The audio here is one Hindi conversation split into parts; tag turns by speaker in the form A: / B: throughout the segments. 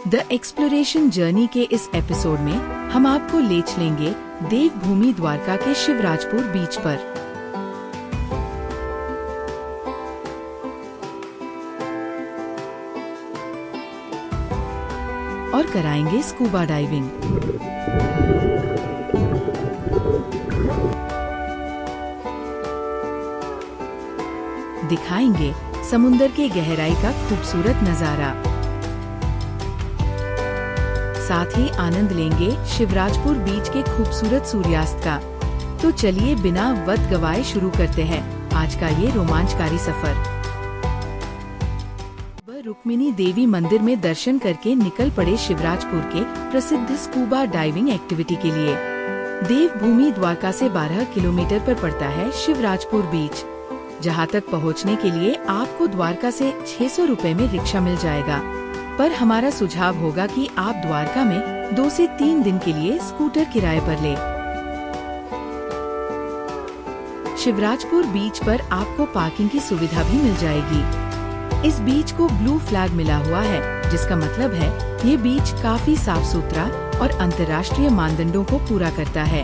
A: द एक्सप्लोरेशन जर्नी के इस एपिसोड में हम आपको ले चलेंगे देवभूमि द्वारका के शिवराजपुर बीच पर। और कराएंगे स्कूबा डाइविंग। दिखाएंगे समुंदर के गहराई का खूबसूरत नजारा। साथ ही आनंद लेंगे शिवराजपुर बीच के खूबसूरत सूर्यास्त का। तो चलिए बिना वक्त गवाए शुरू करते हैं आज का ये रोमांचकारी सफर। रुक्मिणी देवी मंदिर में दर्शन करके निकल पड़े शिवराजपुर के प्रसिद्ध स्कूबा डाइविंग एक्टिविटी के लिए। देवभूमि द्वारका से 12 किलोमीटर पर पड़ता है शिवराजपुर बीच, जहां तक पहुंचने के लिए आपको द्वारका से 600 रुपए में रिक्शा मिल जाएगा। पर हमारा सुझाव होगा कि आप द्वारका में 2 से 3 दिन के लिए स्कूटर किराए पर ले। शिवराजपुर बीच पर आपको पार्किंग की सुविधा भी मिल जाएगी। इस बीच को ब्लू फ्लैग मिला हुआ है, जिसका मतलब है ये बीच काफी साफ सुथरा और अंतर्राष्ट्रीय मानदंडों को पूरा करता है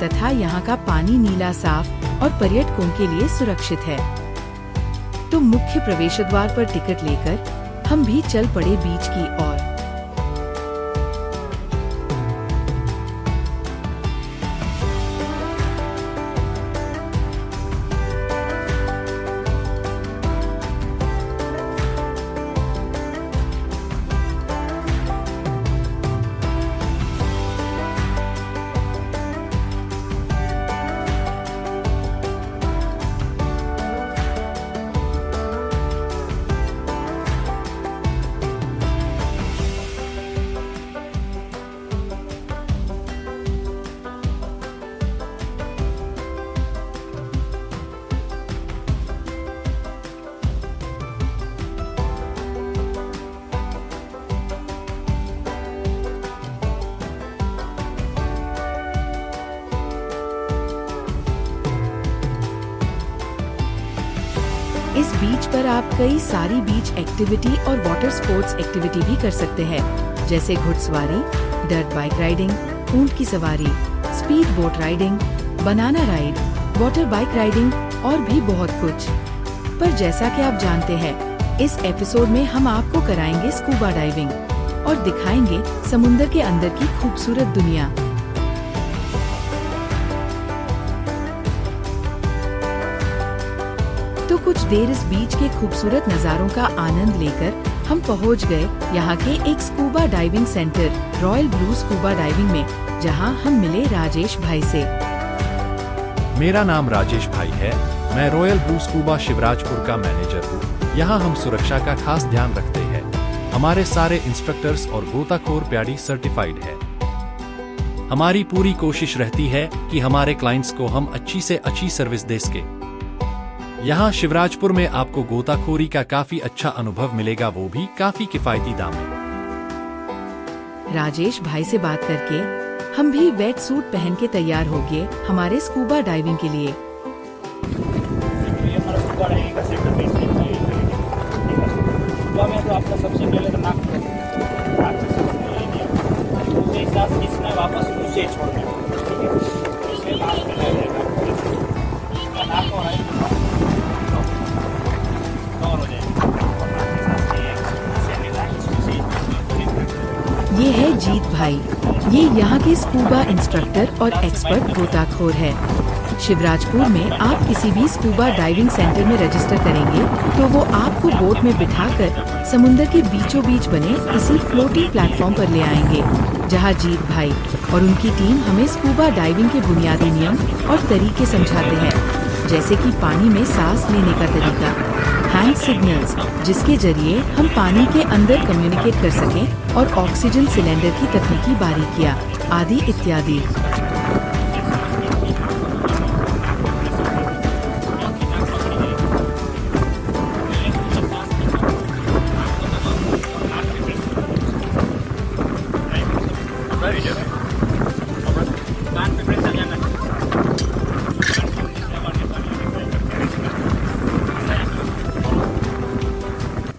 A: तथा यहाँ का पानी नीला साफ और पर्यटकों के लिए सुरक्षित है। तो मुख्य प्रवेश द्वार पर टिकट लेकर हम भी चल पड़े बीच की ओर। इस बीच पर आप कई सारी बीच एक्टिविटी और वाटर स्पोर्ट्स एक्टिविटी भी कर सकते हैं, जैसे घुड़सवारी, डर्ट बाइक राइडिंग, ऊंट की सवारी, speed boat riding, banana ride, water bike riding और भी बहुत कुछ। पर जैसा कि आप जानते हैं, इस एपिसोड में हम आपको कराएंगे स्कूबा डाइविंग और दिखाएंगे समुंदर के अंदर की खूबसूरत दुनिया। तो कुछ देर इस बीच के खूबसूरत नज़ारों का आनंद लेकर हम पहुंच गए यहाँ के एक scuba diving centre royal blue scuba diving में, जहां हम मिले राजेश भाई से।
B: मेरा नाम राजेश भाई है। मैं रॉयल ब्लू स्कूबा शिवराजपुर का मैनेजर हूँ। यहाँ हम सुरक्षा का खास ध्यान रखते हैं। हमारे सारे इंस्ट्रक्टर्स और गोताखोर प्याडी सर्टिफाइड है। हमारी पूरी कोशिश रहती है कि हमारे क्लाइंट्स को हम अच्छी से अच्छी सर्विस दे सके। यहाँ शिवराजपुर में आपको गोताखोरी का काफी अच्छा अनुभव मिलेगा, वो भी काफी किफायती दाम में।
A: राजेश भाई से बात करके हम भी वेट सूट पहन के तैयार हो गए हमारे स्कूबा डाइविंग के लिए।
C: आपका सबसे पहले तो नाक उसे सांस खींचना, वापस मुझे छोड़ना।
A: ये है जीत भाई, ये यहाँ के स्कूबा इंस्ट्रक्टर और एक्सपर्ट गोताखोर है। शिवराजपुर में आप किसी भी स्कूबा डाइविंग सेंटर में रजिस्टर करेंगे तो वो आपको बोट में बिठाकर समुंदर के बीचों बीच बने इसी फ्लोटिंग प्लेटफॉर्म पर ले आएंगे, जहाँ जीत भाई और उनकी टीम हमें स्कूबा डाइविंग के बुनियादी नियम और तरीके समझाते हैं, जैसे कि पानी में सांस लेने का तरीका, हैंड सिग्नल्स जिसके जरिए हम पानी के अंदर कम्युनिकेट कर सकें, और ऑक्सीजन सिलेंडर की तकनीकी बारीकियां आदि इत्यादि।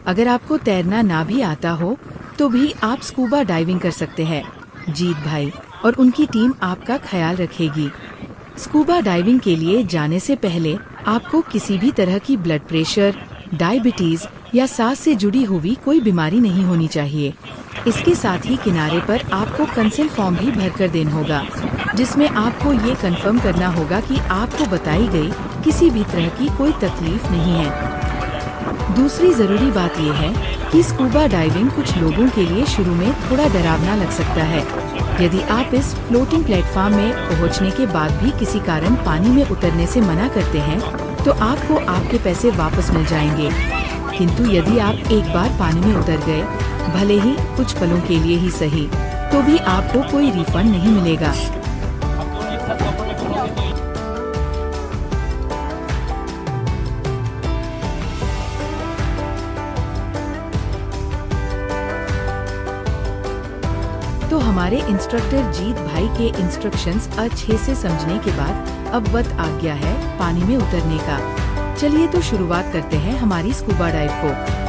A: अगर आपको तैरना ना भी आता हो तो भी आप स्कूबा डाइविंग कर सकते हैं। जीत भाई और उनकी टीम आपका ख्याल रखेगी। स्कूबा डाइविंग के लिए जाने से पहले आपको किसी भी तरह की ब्लड प्रेशर, डायबिटीज या सांस से जुड़ी हुई कोई बीमारी नहीं होनी चाहिए। इसके साथ ही किनारे पर आपको कंसेंट फॉर्म भी भरकर देना होगा, जिसमें आपको ये कंफर्म करना होगा कि आपको बताई गई किसी भी तरह की कोई तकलीफ नहीं है। दूसरी जरूरी बात यह है कि स्कूबा डाइविंग कुछ लोगों के लिए शुरू में थोड़ा डरावना लग सकता है। यदि आप इस फ्लोटिंग प्लेटफॉर्म में पहुंचने के बाद भी किसी कारण पानी में उतरने से मना करते हैं, तो आपको आपके पैसे वापस मिल जाएंगे। किंतु यदि आप एक बार पानी में उतर गए, भले ही कुछ पलों के लिए ही सही, तो भी आपको कोई रिफंड नहीं मिलेगा।
C: अब दोनों एक साथ कंफर्टेबल हो गए
A: तो हमारे इंस्ट्रक्टर जीत भाई के इंस्ट्रक्शंस अच्छे से समझने के बाद अब वक्त आ गया है पानी में उतरने का। चलिए तो शुरुआत करते हैं हमारी स्कूबा डाइव को।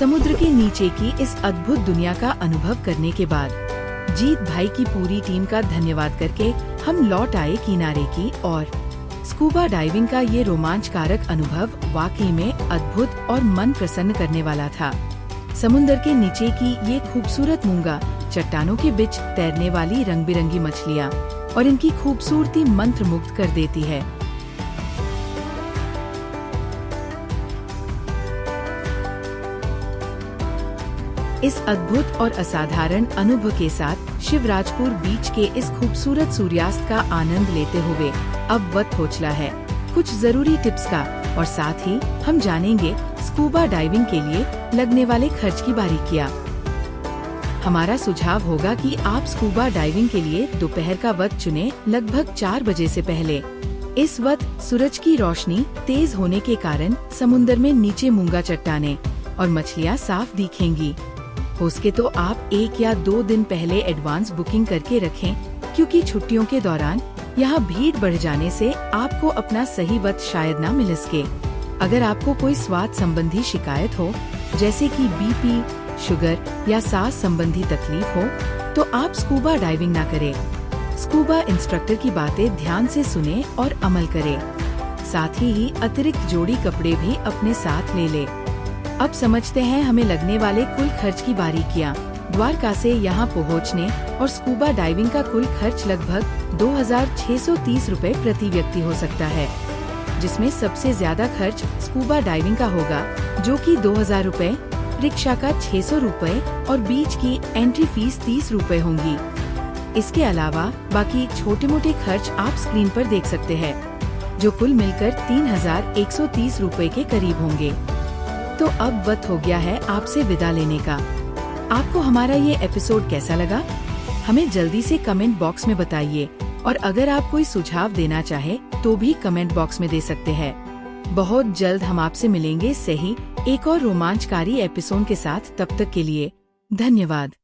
A: समुद्र के नीचे की इस अद्भुत दुनिया का अनुभव करने के बाद जीत भाई की पूरी टीम का धन्यवाद करके हम लौट आए किनारे की और स्कूबा डाइविंग का ये रोमांचकारक अनुभव वाकई में अद्भुत और मन प्रसन्न करने वाला था। समुद्र के नीचे की ये खूबसूरत मूंगा, चट्टानों के बीच तैरने वाली रंग बिरंगी मछलियाँ और इनकी खूबसूरती मंत्रमुग्ध कर देती है। इस अद्भुत और असाधारण अनुभव के साथ शिवराजपुर बीच के इस खूबसूरत सूर्यास्त का आनंद लेते हुए अब वक्त हो चला है कुछ जरूरी टिप्स का, और साथ ही हम जानेंगे स्कूबा डाइविंग के लिए लगने वाले खर्च की बारीकियां। हमारा सुझाव होगा कि आप स्कूबा डाइविंग के लिए दोपहर का वक्त चुनें, लगभग 4 बजे से पहले। इस वक्त सूरज की रोशनी तेज होने के कारण समुद्र में नीचे मूंगा, चट्टानें और मछलियाँ साफ दिखेंगी। हो सके तो आप 1 या 2 दिन पहले एडवांस बुकिंग करके रखें, क्योंकि छुट्टियों के दौरान यहाँ भीड़ बढ़ जाने से आपको अपना सही वक्त शायद न मिल सके। अगर आपको कोई स्वास्थ्य संबंधी शिकायत हो, जैसे कि बीपी, शुगर या सांस संबंधी तकलीफ हो, तो आप स्कूबा डाइविंग न करें। स्कूबा इंस्ट्रक्टर की बातें ध्यान से सुने और अमल करें। साथ ही अतिरिक्त जोड़ी कपड़े भी अपने साथ ले ले। अब समझते हैं हमें लगने वाले कुल खर्च की बारीकियाँ। द्वारका से यहाँ पहुँचने और स्कूबा डाइविंग का कुल खर्च लगभग 2630 रुपए प्रति व्यक्ति हो सकता है, जिसमें सबसे ज्यादा खर्च स्कूबा डाइविंग का होगा, जो कि 2000 रुपए, रिक्शा का 600 रुपए और बीच की एंट्री फीस 30 रुपए होंगी। इसके अलावा बाकी छोटे मोटे खर्च आप स्क्रीन पर देख सकते हैं, जो कुल मिलकर 3130 रुपए के करीब होंगे। तो अब वक्त हो गया है आपसे विदा लेने का। आपको हमारा ये एपिसोड कैसा लगा? हमें जल्दी से कमेंट बॉक्स में बताइए, और अगर आप कोई सुझाव देना चाहे तो भी कमेंट बॉक्स में दे सकते हैं। बहुत जल्द हम आपसे मिलेंगे सही एक और रोमांचकारी एपिसोड के साथ। तब तक के लिए धन्यवाद।